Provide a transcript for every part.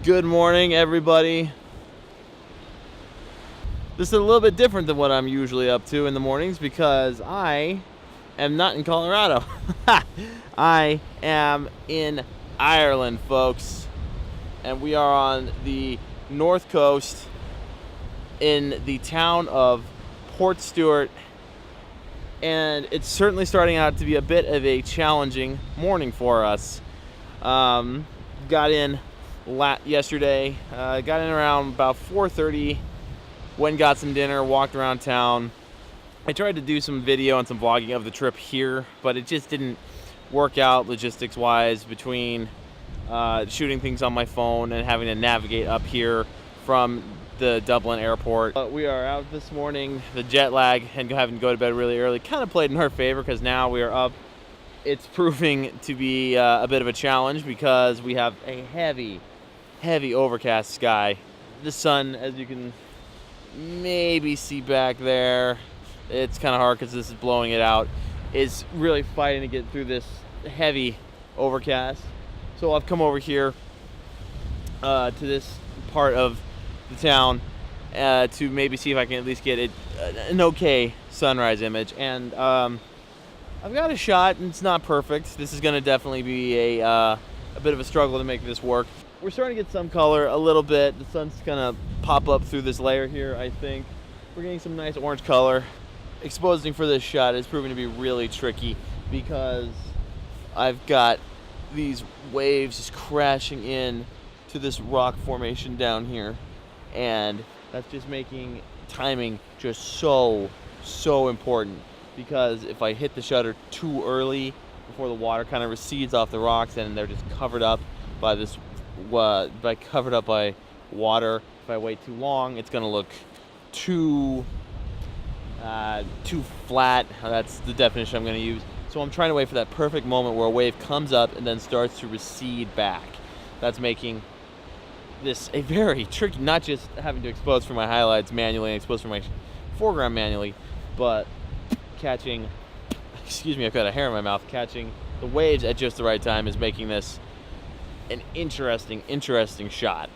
Good morning, everybody. This is a little bit different than what I'm usually up to in the mornings because I am not in Colorado. I am in Ireland, folks. And we are on the north coast in the town of Port Stewart. And it's certainly starting out to be a bit of a challenging morning for us. Got in yesterday, got in around about 4:30, went and got some dinner, walked around town. I tried to do some video and some vlogging of the trip here, but it just didn't work out logistics wise between shooting things on my phone and having to navigate up here from the Dublin airport. We are out this morning. The jet lag and having to go to bed really early kind of played in our favor because now we are up. It's proving to be a bit of a challenge because we have a heavy overcast sky. The sun, as you can maybe see back there, it's kind of hard because this is blowing it out, is really fighting to get through this heavy overcast. So I've come over here to this part of the town to maybe see if I can at least get an okay sunrise image. And I've got a shot, and it's not perfect. This is going to definitely be a bit of a struggle to make this work. We're starting to get some color a little bit. The sun's going to pop up through this layer here, I think. We're getting some nice orange color. Exposing for this shot is proving to be really tricky because I've got these waves just crashing in to this rock formation down here. And that's just making timing just so important, because if I hit the shutter too early before the water kind of recedes off the rocks and they're just covered up by this by water, if I wait too long, it's going to look too flat. That's the definition I'm going to use. So I'm trying to wait for that perfect moment where a wave comes up and then starts to recede back. That's making this a very tricky, not just having to expose for my highlights manually and expose for my foreground manually, but catching, excuse me, I've got a hair in my mouth, catching the waves at just the right time is making this an interesting shot.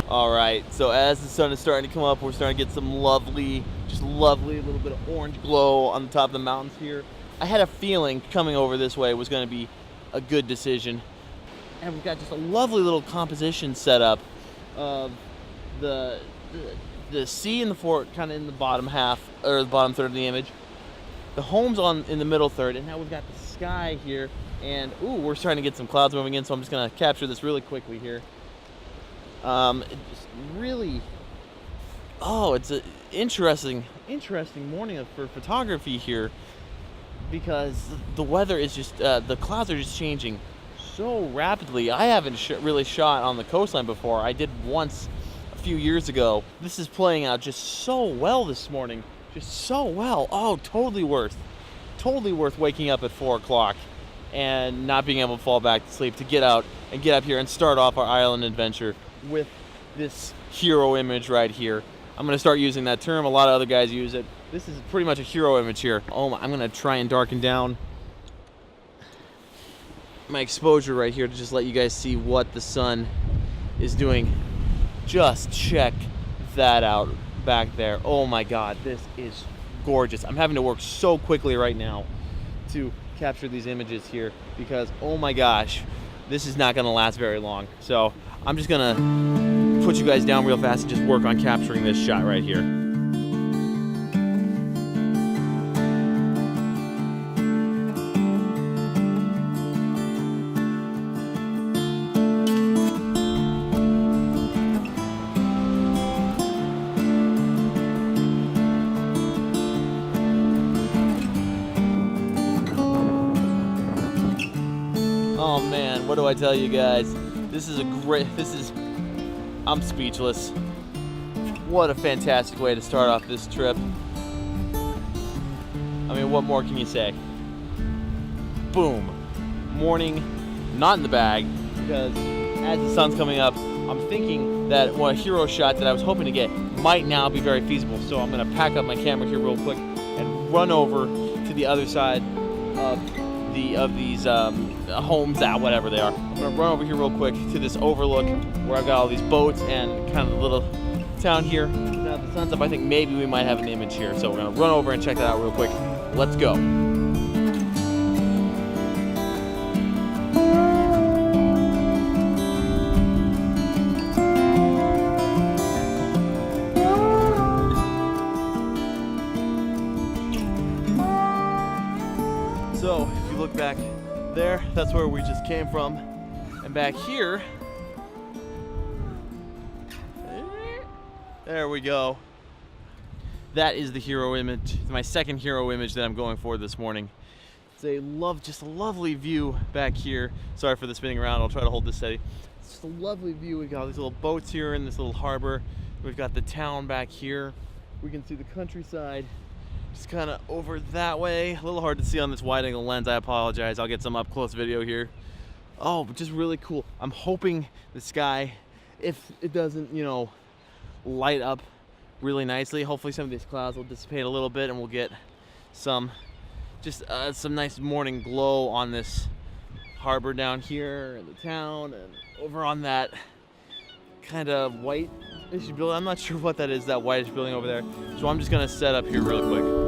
All right, so as the sun is starting to come up, we're starting to get some lovely little bit of orange glow on the top of the mountains here. I had a feeling coming over this way was going to be a good decision. And we've got just a lovely little composition set up of the sea in the fort kind of in the bottom half, or the bottom third of the image. The homes in the middle third, and now we've got the sky here. And ooh, we're starting to get some clouds moving in, so I'm just going to capture this really quickly here. It's really, it's an interesting morning for photography here, because the weather is just, the clouds are just changing so rapidly. I haven't really shot on the coastline before. I did once a few years ago. This is playing out just so well this morning, just so well. Oh, totally worth waking up at 4 o'clock and not being able to fall back to sleep to get out and get up here and start off our island adventure with this hero image right here. I'm going to start using that term. A lot of other guys use it. This is pretty much a hero image here. Oh, I'm going to try and darken down my exposure right here to just let you guys see what the sun is doing. Just check that out back there. Oh my God, this is gorgeous. I'm having to work so quickly right now to capture these images here because, oh my gosh, this is not going to last very long. So I'm just going to put you guys down real fast and just work on capturing this shot right here. Oh man, what do I tell you guys? I'm speechless. What a fantastic way to start off this trip. I mean, what more can you say? boom, morning, not in the bag, because as the sun's coming up, I'm thinking that a hero shot that I was hoping to get might now be very feasible. So I'm gonna pack up my camera here real quick and run over to the other side of these homes, whatever they are. I'm gonna run over here real quick to this overlook where I've got all these boats and kind of the little town here. Now the sun's up, I think maybe we might have an image here. So we're gonna run over and check that out real quick. Let's go. So if you look back there, that's where we just came from. And back here, there we go. That is the hero image, my second hero image that I'm going for this morning. It's just a lovely view back here. Sorry for the spinning around, I'll try to hold this steady. It's just a lovely view. We've got all these little boats here in this little harbor. We've got the town back here. We can see the countryside just kind of over that way. A little hard to see on this wide angle lens, I apologize. I'll get some up close video here. Oh, but just really cool. I'm hoping the sky, if it doesn't, light up really nicely, hopefully some of these clouds will dissipate a little bit and we'll get some nice morning glow on this harbor down here in the town and over on that kind of white-ish building. I'm not sure what that is, that whitish building over there. So I'm just gonna set up here really quick.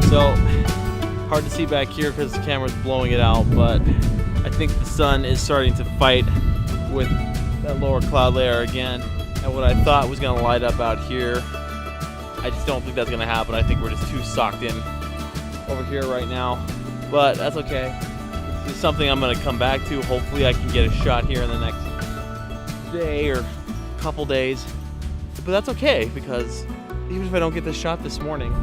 So, hard to see back here because the camera's blowing it out, but I think the sun is starting to fight with that lower cloud layer again. And what I thought was gonna light up out here, I just don't think that's gonna happen. I think we're just too socked in over here right now, but that's okay. This is something I'm gonna come back to. Hopefully I can get a shot here in the next day or couple days, but that's okay because even if I don't get the shot this morning,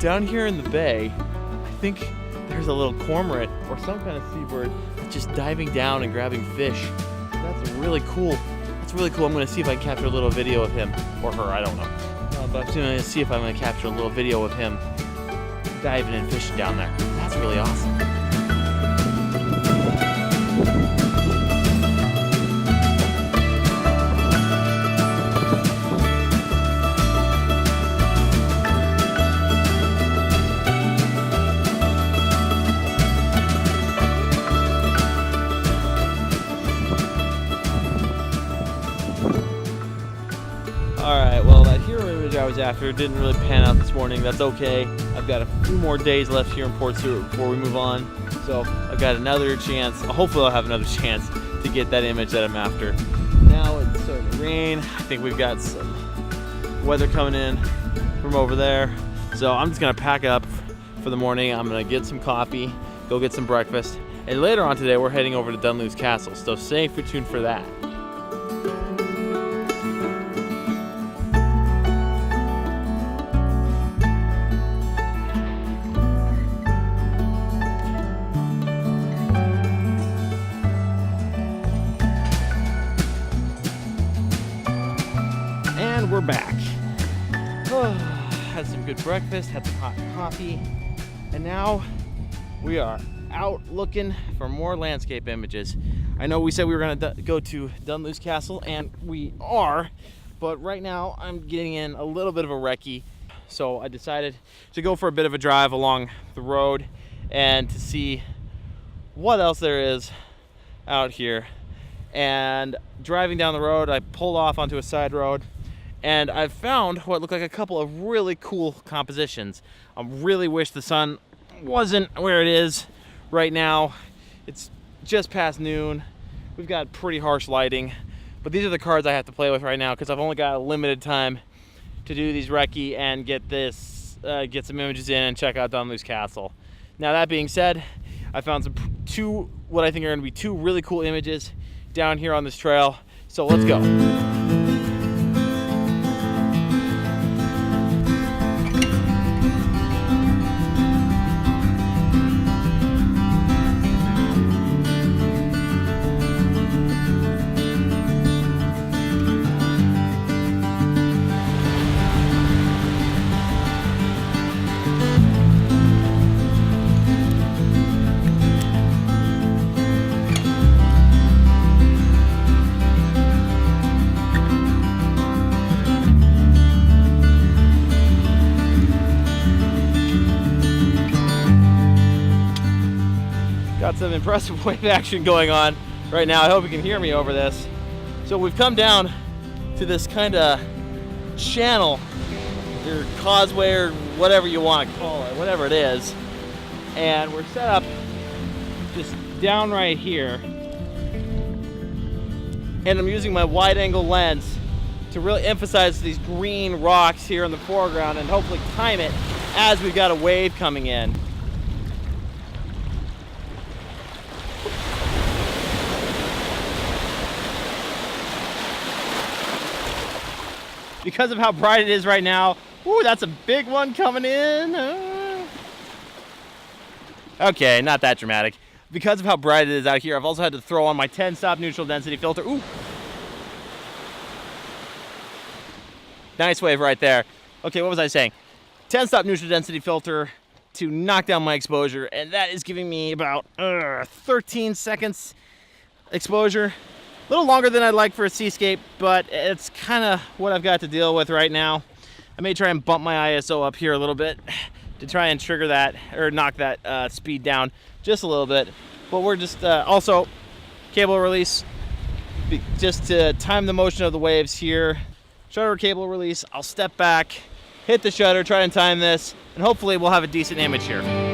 down here in the bay, I think there's a little cormorant or some kind of seabird just diving down and grabbing fish. That's really cool. That's really cool. I'm gonna see if I can capture a little video of him, or her, I don't know. But I'm gonna see if I'm gonna capture a little video of him diving and fishing down there. That's really awesome. Alright, well that hero image I was after didn't really pan out this morning. That's okay. I've got a few more days left here in Port Stewart before we move on. So I've got another chance. Hopefully I'll have another chance to get that image that I'm after. Now it's starting to rain. I think we've got some weather coming in from over there. So I'm just gonna pack up for the morning. I'm gonna get some coffee, go get some breakfast. And later on today, we're heading over to Dunluce Castle. So stay tuned for that. And we're back. Had some good breakfast, had some hot coffee, and now we are out looking for more landscape images. I know we said we were gonna go to Dunluce Castle, and we are, but right now I'm getting in a little bit of a recce, so I decided to go for a bit of a drive along the road and to see what else there is out here. And driving down the road, I pulled off onto a side road, and I've found what look like a couple of really cool compositions. I really wish the sun wasn't where it is right now. It's just past noon. We've got pretty harsh lighting, but these are the cards I have to play with right now because I've only got a limited time to do these recce and get some images in and check out Dunluce Castle. Now that being said, I found what I think are going to be two really cool images down here on this trail. So let's go. Got some impressive wave action going on right now. I hope you can hear me over this. So we've come down to this kind of channel, or causeway, or whatever you want to call it, whatever it is. And we're set up just down right here. And I'm using my wide angle lens to really emphasize these green rocks here in the foreground and hopefully time it as we've got a wave coming in. Because of how bright it is right now, ooh, that's a big one coming in. Okay, not that dramatic. Because of how bright it is out here, I've also had to throw on my 10-stop neutral density filter. Ooh. Nice wave right there. Okay, what was I saying? 10-stop neutral density filter to knock down my exposure, and that is giving me about 13 seconds exposure. A little longer than I'd like for a seascape, but it's kind of what I've got to deal with right now. I may try and bump my ISO up here a little bit to try and trigger that, or knock that speed down just a little bit. But we're just also cable release, just to time the motion of the waves here. Shutter cable release, I'll step back, hit the shutter, try and time this, and hopefully we'll have a decent image here.